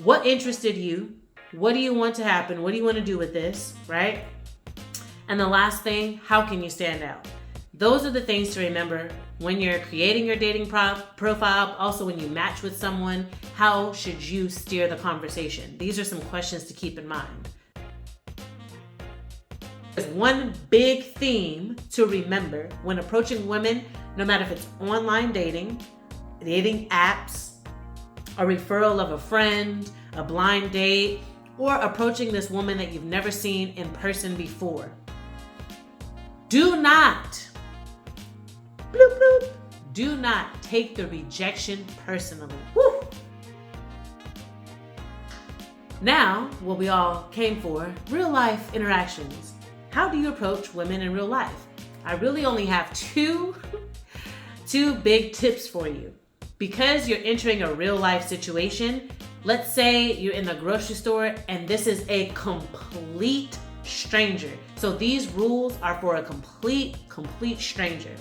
What interested you? What do you want to happen? What do you want to do with this, right? And the last thing, how can you stand out? Those are the things to remember when you're creating your dating profile. Also, when you match with someone, how should you steer the conversation? These are some questions to keep in mind. There's one big theme to remember when approaching women, no matter if it's online dating apps, a referral of a friend, a blind date, or approaching this woman that you've never seen in person before. Do not, bloop, bloop, do not take the rejection personally. Woo. Now, what we all came for, real life interactions. How do you approach women in real life? I really only have two big tips for you. Because you're entering a real life situation, let's say you're in the grocery store and this is a complete stranger. So these rules are for a complete stranger.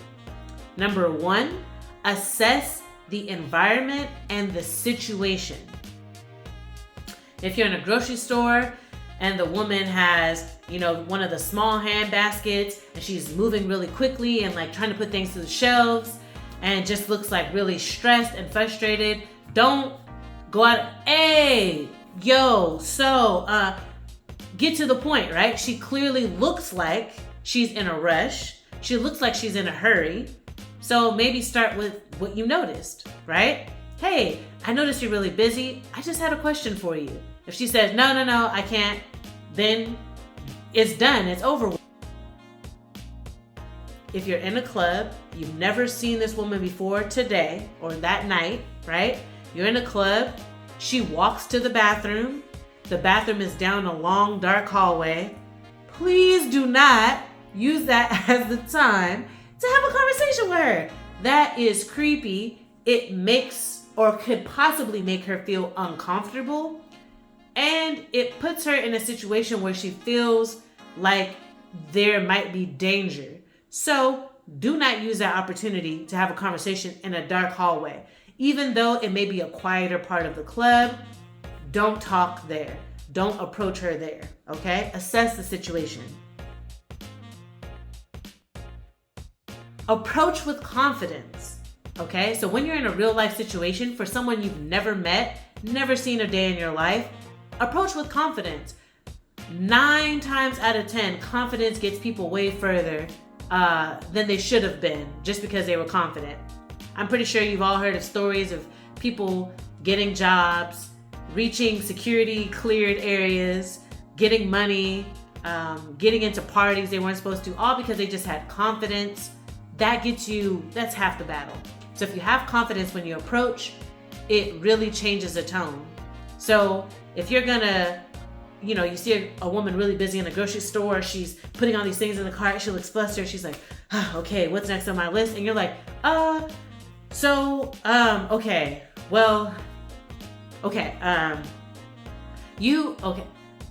Number one, assess the environment and the situation. If you're in a grocery store and the woman has, one of the small hand baskets and she's moving really quickly and like trying to put things to the shelves and just looks like really stressed and frustrated, don't go out, hey, yo, so, get to the point, right? She clearly looks like she's in a rush. She looks like she's in a hurry. So maybe start with what you noticed, right? Hey, I noticed you're really busy. I just had a question for you. If she says, no, I can't, then it's done, it's over. If you're in a club, you've never seen this woman before today or that night, right? You're in a club, she walks to the bathroom. The bathroom is down a long, dark hallway. Please do not use that as the time to have a conversation with her. That is creepy. It makes or could possibly make her feel uncomfortable. And it puts her in a situation where she feels like there might be danger. So do not use that opportunity to have a conversation in a dark hallway. Even though it may be a quieter part of the club, don't talk there. Don't approach her there, okay? Assess the situation. Approach with confidence, okay? So when you're in a real life situation for someone you've never met, never seen a day in your life, approach with confidence. 9 times out of 10, confidence gets people way further than they should have been just because they were confident. I'm pretty sure you've all heard of stories of people getting jobs, reaching security cleared areas, getting money, getting into parties they weren't supposed to, all because they just had confidence. That's half the battle. So if you have confidence when you approach, it really changes the tone. So if you're gonna, you see a woman really busy in a grocery store, she's putting all these things in the cart, she looks flustered, she's like, okay, what's next on my list? And you're like,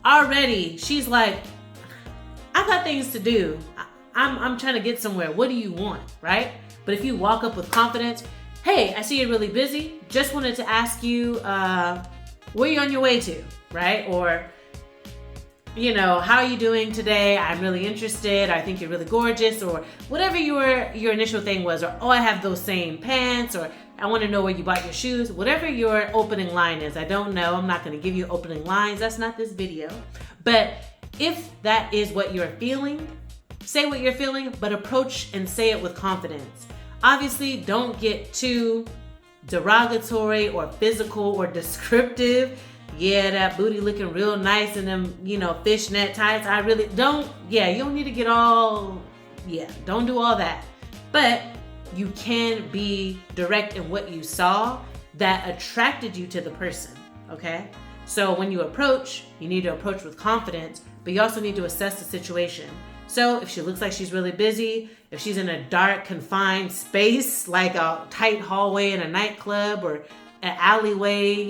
already she's like, I got things to do. I'm trying to get somewhere. What do you want, right? But if you walk up with confidence, hey, I see you're really busy. Just wanted to ask you, where are you on your way to, right? Or, how are you doing today? I'm really interested. I think you're really gorgeous, or whatever your initial thing was, or, I have those same pants, or I want to know where you bought your shoes. Whatever your opening line is, I don't know. I'm not going to give you opening lines. That's not this video. But if that is what you're feeling, say what you're feeling, but approach and say it with confidence. Obviously, don't get too derogatory or physical or descriptive. Yeah, that booty looking real nice in them, fishnet tights. You don't need to get don't do all that. But you can be direct in what you saw that attracted you to the person, okay? So when you approach, you need to approach with confidence, but you also need to assess the situation. So if she looks like she's really busy, if she's in a dark, confined space, like a tight hallway in a nightclub or an alleyway,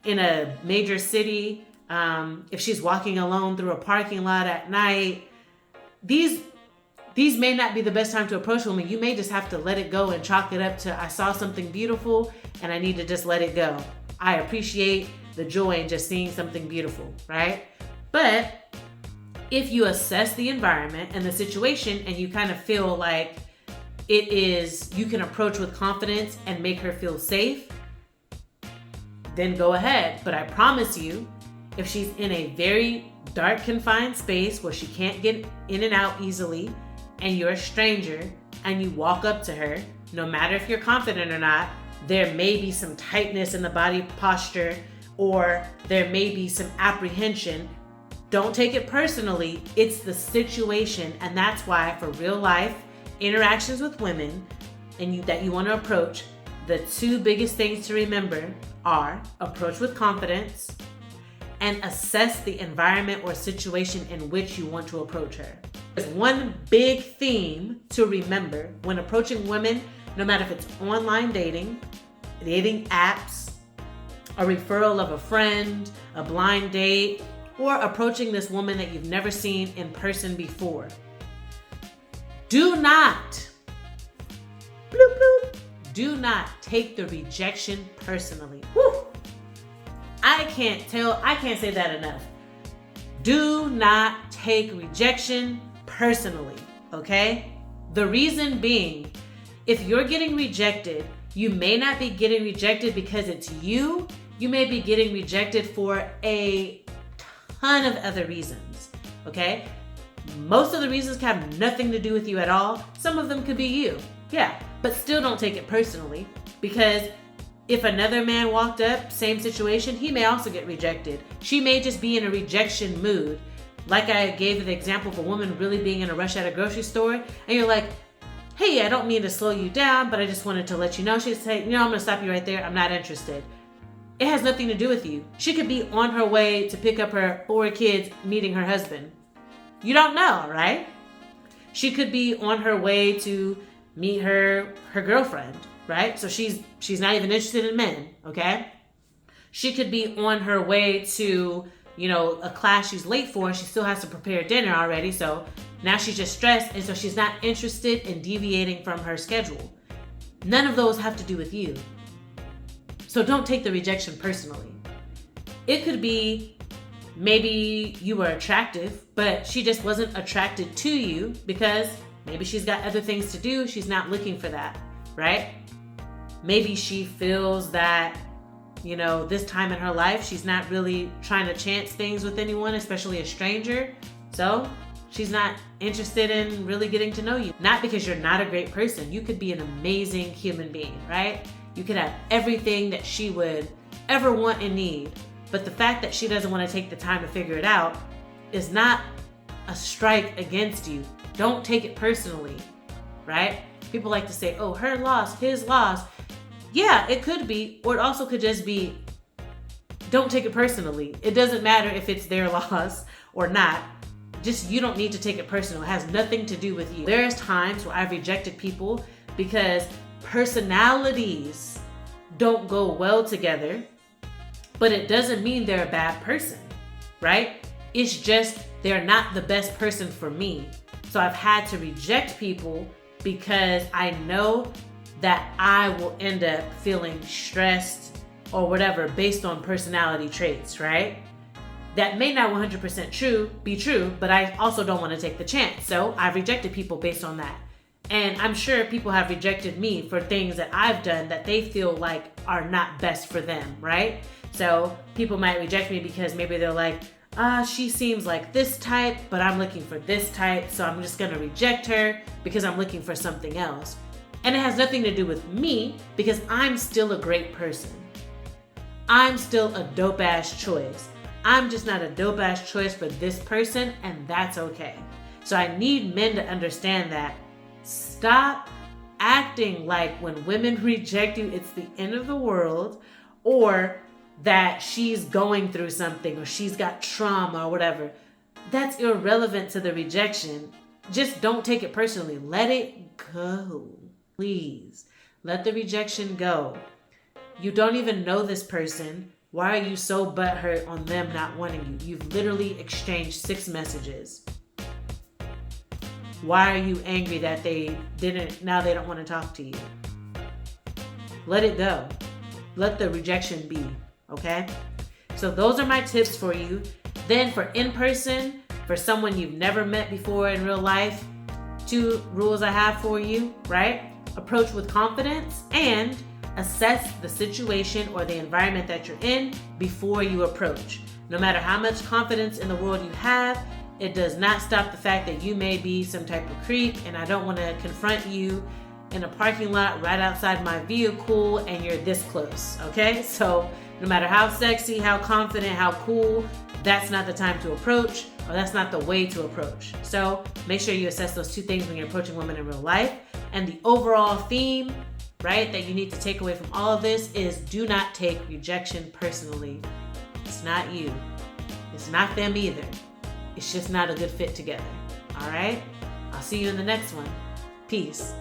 in a major city, if she's walking alone through a parking lot at night, these may not be the best time to approach a woman. You may just have to let it go and chalk it up to, I saw something beautiful and I need to just let it go. I appreciate the joy in just seeing something beautiful, right? But if you assess the environment and the situation and you kind of feel like it is, you can approach with confidence and make her feel safe, then go ahead. But I promise you, if she's in a very dark, confined space where she can't get in and out easily, and you're a stranger and you walk up to her, no matter if you're confident or not, there may be some tightness in the body posture, or there may be some apprehension. Don't take it personally. It's the situation. And that's why for real life interactions with women that you want to approach, the two biggest things to remember are approach with confidence and assess the environment or situation in which you want to approach her. There's one big theme to remember when approaching women, no matter if it's online dating apps, a referral of a friend, a blind date, or approaching this woman that you've never seen in person before. Do not take the rejection personally. Woo! I can't say that enough. Do not take rejection personally, okay? The reason being, if you're getting rejected, you may not be getting rejected because it's you. You may be getting rejected for a ton of other reasons, okay? Most of the reasons have nothing to do with you at all. Some of them could be you, yeah, but still don't take it personally, because if another man walked up, same situation, he may also get rejected. She may just be in a rejection mood. Like I gave the example of a woman really being in a rush at a grocery store, and you're like, hey, I don't mean to slow you down, but I just wanted to let you know. She'd say, I'm gonna stop you right there. I'm not interested. It has nothing to do with you. She could be on her way to pick up her 4 kids, meeting her husband. You don't know, right? She could be on her way to meet her girlfriend, right? So she's not even interested in men, okay? She could be on her way to, a class she's late for, and she still has to prepare dinner already. So now she's just stressed, and so she's not interested in deviating from her schedule. None of those have to do with you. So don't take the rejection personally. It could be maybe you were attractive, but she just wasn't attracted to you because maybe she's got other things to do. She's not looking for that, right? Maybe she feels that, this time in her life, she's not really trying to chance things with anyone, especially a stranger. So she's not interested in really getting to know you. Not because you're not a great person. You could be an amazing human being, right? You could have everything that she would ever want and need. But the fact that she doesn't want to take the time to figure it out is not a strike against you. Don't take it personally, right? People like to say, oh, her loss, his loss. Yeah, it could be, or it also could just be, don't take it personally. It doesn't matter if it's their loss or not. Just, you don't need to take it personal. It has nothing to do with you. There's times where I've rejected people because personalities don't go well together, but it doesn't mean they're a bad person, right? It's just they're not the best person for me. So I've had to reject people because I know that I will end up feeling stressed or whatever based on personality traits, right? That may not 100% be true, but I also don't want to take the chance. So I've rejected people based on that. And I'm sure people have rejected me for things that I've done that they feel like are not best for them, right? So people might reject me because maybe they're like, she seems like this type, but I'm looking for this type, so I'm just gonna reject her because I'm looking for something else. And it has nothing to do with me because I'm still a great person. I'm still a dope-ass choice. I'm just not a dope-ass choice for this person, and that's okay. So I need men to understand that. Stop acting like when women reject you, it's the end of the world, or that she's going through something, or she's got trauma or whatever. That's irrelevant to the rejection. Just don't take it personally. Let it go. Please. Let the rejection go. You don't even know this person. Why are you so butthurt on them not wanting you? You've literally exchanged 6 messages. Why are you angry that now they don't want to talk to you? Let it go. let the rejection be, okay? So those are my tips for you. Then for in-person, for someone you've never met before in real life, 2 rules I have for you, right? Approach with confidence and assess the situation or the environment that you're in before you approach. No matter how much confidence in the world you have, it does not stop the fact that you may be some type of creep, and I don't want to confront you in a parking lot right outside my vehicle and you're this close, okay? So no matter how sexy, how confident, how cool, that's not the time to approach, or that's not the way to approach. So make sure you assess those 2 things when you're approaching women in real life. And the overall theme, right, that you need to take away from all of this is do not take rejection personally. It's not you. It's not them either. It's just not a good fit together. All right? I'll see you in the next one. Peace.